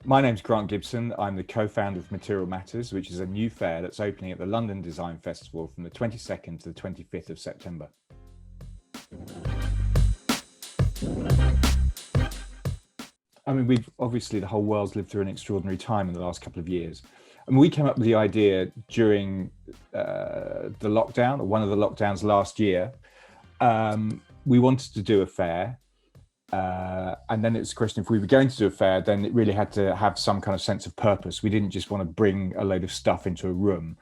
My name's Grant Gibson. I'm the co-founder of Material Matters, which is a new fair that's opening at the London Design Festival from the 22nd to the 25th of September. I mean, the whole world's lived through an extraordinary time in the last couple of years. And we came up with the idea during the lockdown, or one of the lockdowns last year. We wanted to do a fair. And then it's a question, if we were going to do a fair, then it really had to have some kind of sense of purpose. We didn't just want to bring a load of stuff into a room.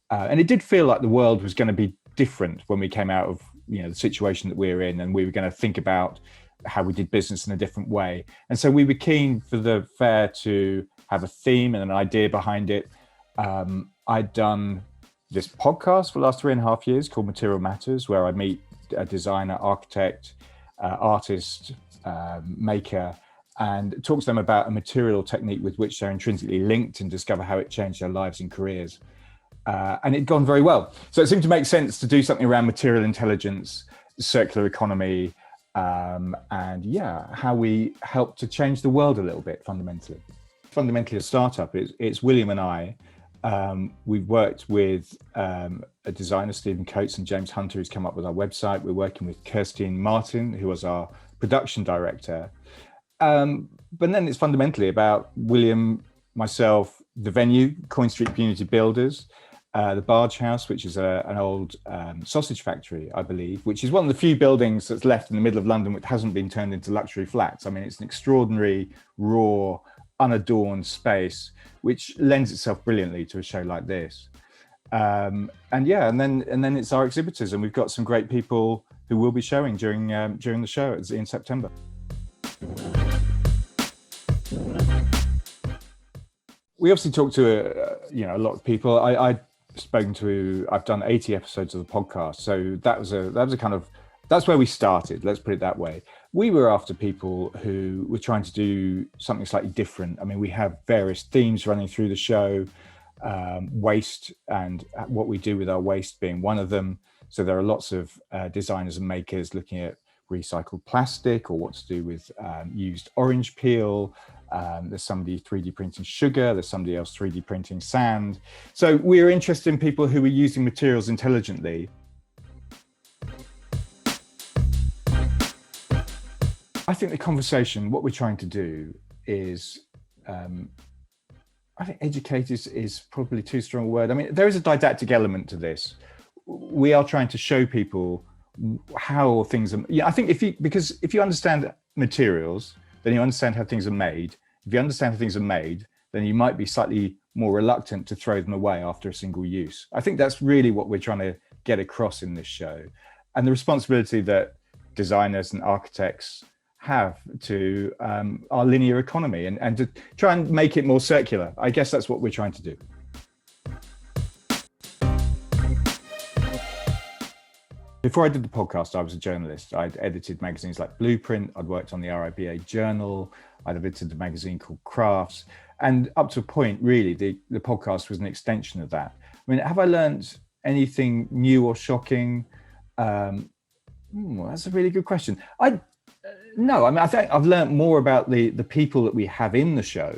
And it did feel like the world was going to be different when we came out of the situation that we were in, and we were going to think about how we did business in a different way. And so we were keen for the fair to have a theme and an idea behind it. I'd done this podcast for the last 3.5 years called Material Matters, where I meet a designer, architect, artist, maker, and talk to them about a material technique with which they're intrinsically linked and discover how it changed their lives and careers. And it'd gone very well. So it seemed to make sense to do something around material intelligence, circular economy, and how we help to change the world a little bit fundamentally. Fundamentally a startup. It's William and I. We've worked with a designer, Stephen Coates, and James Hunter, who's come up with our website. We're working with Kirstine Martin, who was our production director. But then it's fundamentally about William, myself, the venue, Coin Street Community Builders, the Barge House, which is an old sausage factory, I believe, which is one of the few buildings that's left in the middle of London which hasn't been turned into luxury flats. I mean, it's an extraordinary, raw, unadorned space, which lends itself brilliantly to a show like this. And then it's our exhibitors, and we've got some great people who will be showing during the show in September. We obviously talk to a lot of people. I've done 80 episodes of the podcast, so that's where we started. Let's put it that way. We were after people who were trying to do something slightly different. I mean, we have various themes running through the show, waste and what we do with our waste being one of them. So there are lots of designers and makers looking at recycled plastic or what to do with used orange peel. There's somebody 3D printing sugar. There's somebody else 3D printing sand. So we're interested in people who are using materials intelligently. I think the conversation, what we're trying to do is, I think educate is probably too strong a word. I mean, there is a didactic element to this. We are trying to show people how things are. I think if you understand materials, then you understand how things are made. If you understand how things are made, then you might be slightly more reluctant to throw them away after a single use. I think that's really what we're trying to get across in this show, and the responsibility that designers and architects have to our linear economy and to try and make it more circular. I guess that's what we're trying to do. Before I did the podcast, I was a journalist. I'd edited magazines like Blueprint. I'd worked on the RIBA Journal. I'd edited a magazine called Crafts. And up to a point, really, the podcast was an extension of that. I mean, have I learned anything new or shocking? That's a really good question. No, I mean, I think I've learned more about the people that we have in the show.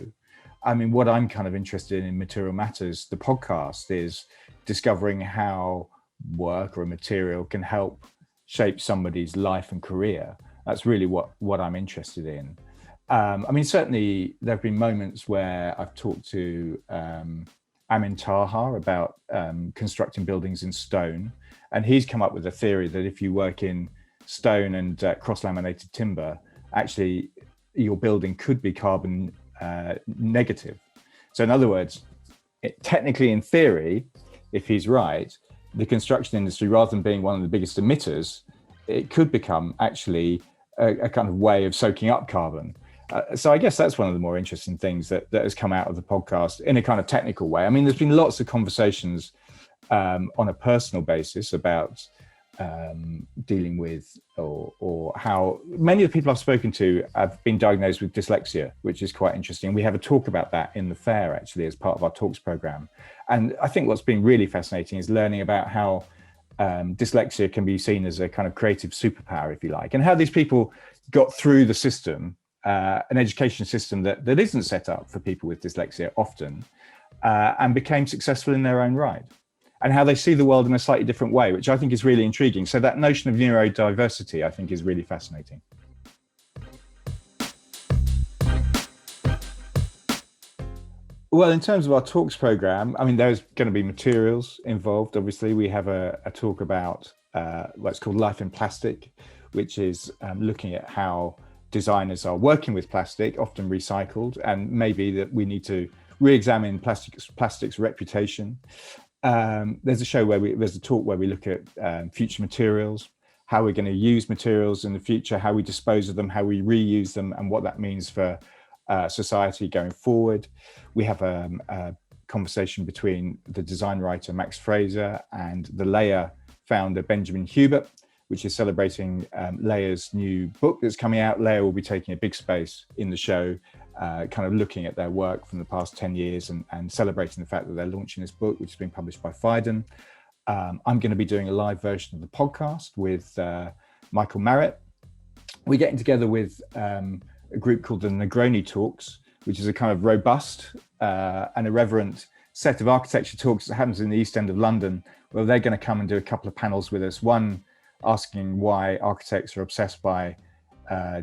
I mean, what I'm kind of interested in Material Matters, the podcast, is discovering how work or a material can help shape somebody's life and career. That's really what I'm interested in. I mean, certainly there have been moments where I've talked to Amin Taha about constructing buildings in stone. And he's come up with a theory that if you work in stone and cross-laminated timber, actually your building could be carbon negative. So in other words, technically in theory, if he's right, the construction industry, rather than being one of the biggest emitters, it could become actually a kind of way of soaking up carbon. So I guess that's one of the more interesting things that has come out of the podcast in a kind of technical way. I mean, there's been lots of conversations on a personal basis about dealing with or how many of the people I've spoken to have been diagnosed with dyslexia, which is quite interesting. We have a talk about that in the fair, actually, as part of our talks program. And I think what's been really fascinating is learning about how dyslexia can be seen as a kind of creative superpower, if you like, and how these people got through the system an education system that isn't set up for people with dyslexia often, and became successful in their own right, and how they see the world in a slightly different way, which I think is really intriguing. So that notion of neurodiversity, I think, is really fascinating. Well, in terms of our talks program, I mean, there's going to be materials involved. Obviously, we have a talk about what's called Life in Plastic, which is looking at how designers are working with plastic, often recycled, and maybe that we need to re-examine plastic's reputation. There's a talk where we look at future materials, how we're going to use materials in the future, how we dispose of them, how we reuse them, and what that means for society going forward. We have a conversation between the design writer Max Fraser and the Leia founder Benjamin Hubert, which is celebrating Leia's new book that's coming out. Leia will be taking a big space in the show, kind of looking at their work from the past 10 years and celebrating the fact that they're launching this book, which is being published by Phaidon. I'm going to be doing a live version of the podcast with Michael Marrett. We're getting together with a group called the Negroni Talks, which is a kind of robust and irreverent set of architecture talks that happens in the East End of London, where they're going to come and do a couple of panels with us. One asking why architects are obsessed by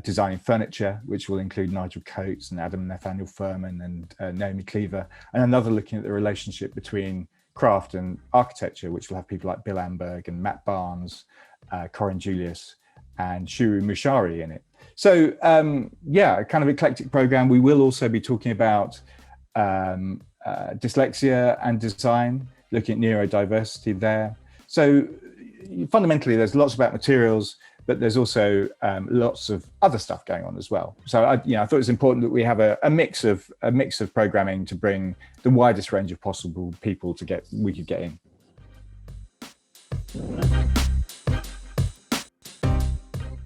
designing furniture, which will include Nigel Coates and Adam Nathaniel Furman and Naomi Cleaver, and another looking at the relationship between craft and architecture, which will have people like Bill Amberg and Matt Barnes, Corinne Julius, and Shuru Mushari in it. So yeah, a kind of eclectic program. We will also be talking about dyslexia and design, looking at neurodiversity there. So fundamentally, there's lots about materials, but there's also lots of other stuff going on as well. So I thought it was important that we have a mix of programming to bring the widest range of possible people we could get in.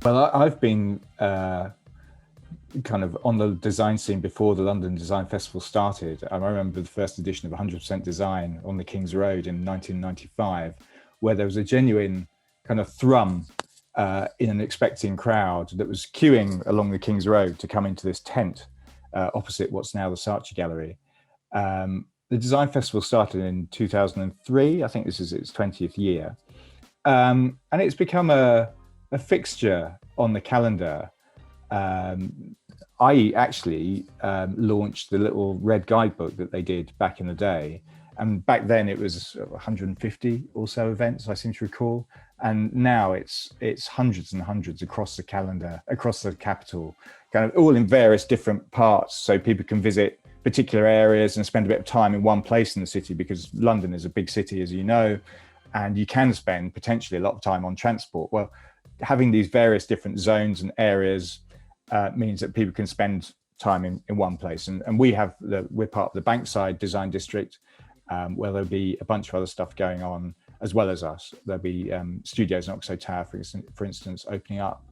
Well, I've been kind of on the design scene before the London Design Festival started. I remember the first edition of 100% Design on the King's Road in 1995, where there was a genuine kind of thrum in an expecting crowd that was queuing along the King's Road to come into this tent opposite what's now the Saatchi Gallery. The Design Festival started in 2003. I think this is its 20th year. And it's become a fixture on the calendar. I actually launched the little red guidebook that they did back in the day. And back then it was 150 or so events, I seem to recall. And now it's hundreds and hundreds across the calendar, across the capital, kind of all in various different parts. So people can visit particular areas and spend a bit of time in one place in the city, because London is a big city, as you know, and you can spend potentially a lot of time on transport. Well, having these various different zones and areas means that people can spend time in one place. And we're part of the Bankside Design District, where there'll be a bunch of other stuff going on as well as us. There'll be studios in Oxo Tower, for instance, opening up,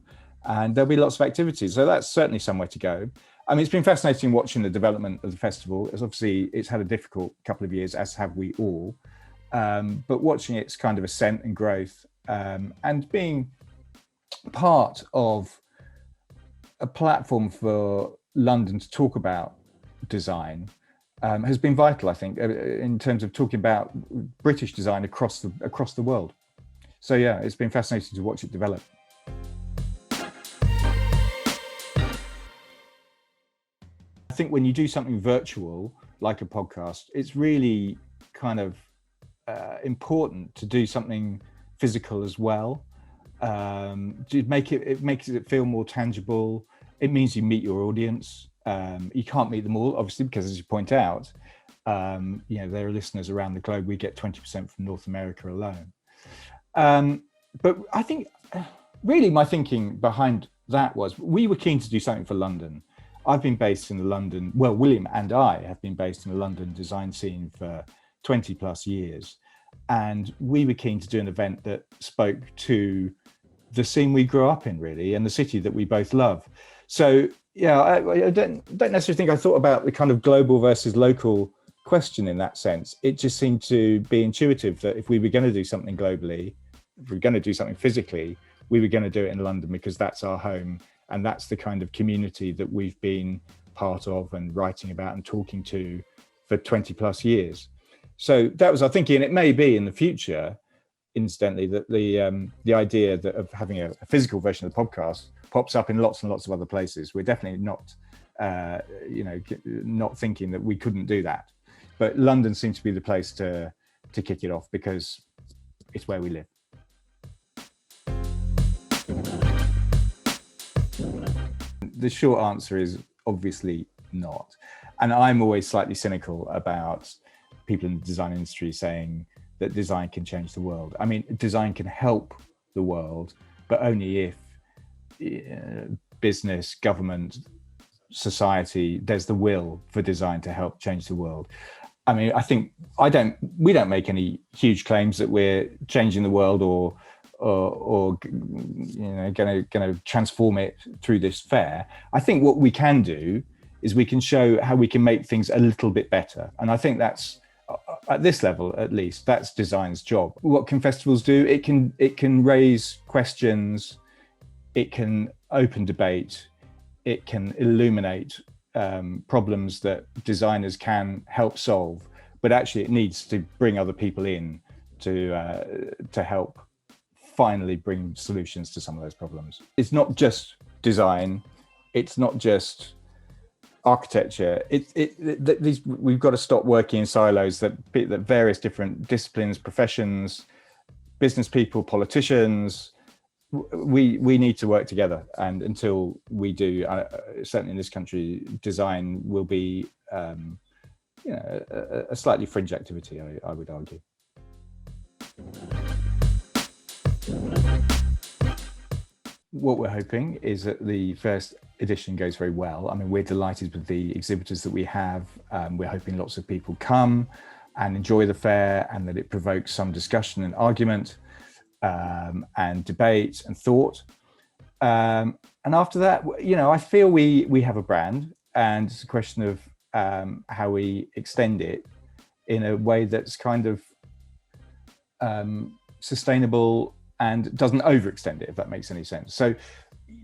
and there'll be lots of activities. So that's certainly somewhere to go. I mean, it's been fascinating watching the development of the festival. It's had a difficult couple of years, as have we all, but watching its kind of ascent and growth, and being part of a platform for London to talk about design has been vital, I think, in terms of talking about British design across the world. So yeah, it's been fascinating to watch it develop. I think when you do something virtual, like a podcast, it's really kind of important to do something physical as well. It makes it feel more tangible. It means you meet your audience. You can't meet them all, obviously, because as you point out, there are listeners around the globe. We get 20% from North America alone. But I think really my thinking behind that was we were keen to do something for London. I've been based in the London, well, William and I have been based in the London design scene for 20 plus years. And we were keen to do an event that spoke to the scene we grew up in, really, and the city that we both love. So, yeah, I don't necessarily think I thought about the kind of global versus local question in that sense. It just seemed to be intuitive that if we were going to do something globally, if we were going to do something physically, we were going to do it in London because that's our home And that's the kind of community that we've been part of and writing about and talking to for 20 plus years. So that was our thinking. And it may be in the future, incidentally, that the idea that of having a physical version of the podcast pops up in lots and lots of other places. We're definitely not, not thinking that we couldn't do that. But London seems to be the place to kick it off because it's where we live. The short answer is obviously not. And I'm always slightly cynical about people in the design industry saying that design can change the world. I mean, design can help the world, but only if business, government, society, there's the will for design to help change the world. I mean, I think we don't make any huge claims that we're changing the world or going to transform it through this fair. I think what we can do is we can show how we can make things a little bit better. And I think that's, at this level at least, that's design's job. What can festivals do? It can raise questions, it can open debate, it can illuminate problems that designers can help solve, but actually it needs to bring other people in to help finally bring solutions to some of those problems. It's not just design, it's not just architecture. We've got to stop working in silos that various different disciplines, professions, business people, politicians, we need to work together. And until we do, certainly in this country, design will be a slightly fringe activity, I would argue. What we're hoping is that the first edition goes very well. I mean, we're delighted with the exhibitors that we have. We're hoping lots of people come and enjoy the fair, and that it provokes some discussion and argument and debate and thought. And after that, I feel we have a brand, and it's a question of how we extend it in a way that's kind of sustainable and doesn't overextend it, if that makes any sense. So,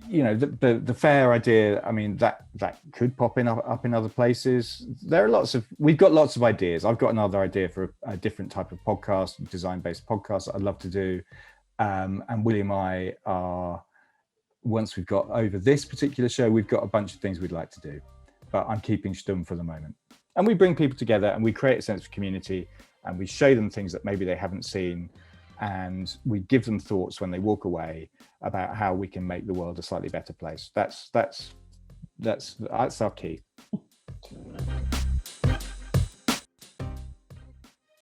the fair idea, I mean, that could pop up in other places. We've got lots of ideas. I've got another idea for a different type of podcast, design-based podcast that I'd love to do. And William and I are, once we've got over this particular show, we've got a bunch of things we'd like to do, but I'm keeping stum for the moment. And we bring people together and we create a sense of community, and we show them things that maybe they haven't seen, and we give them thoughts when they walk away about how we can make the world a slightly better place. That's our key.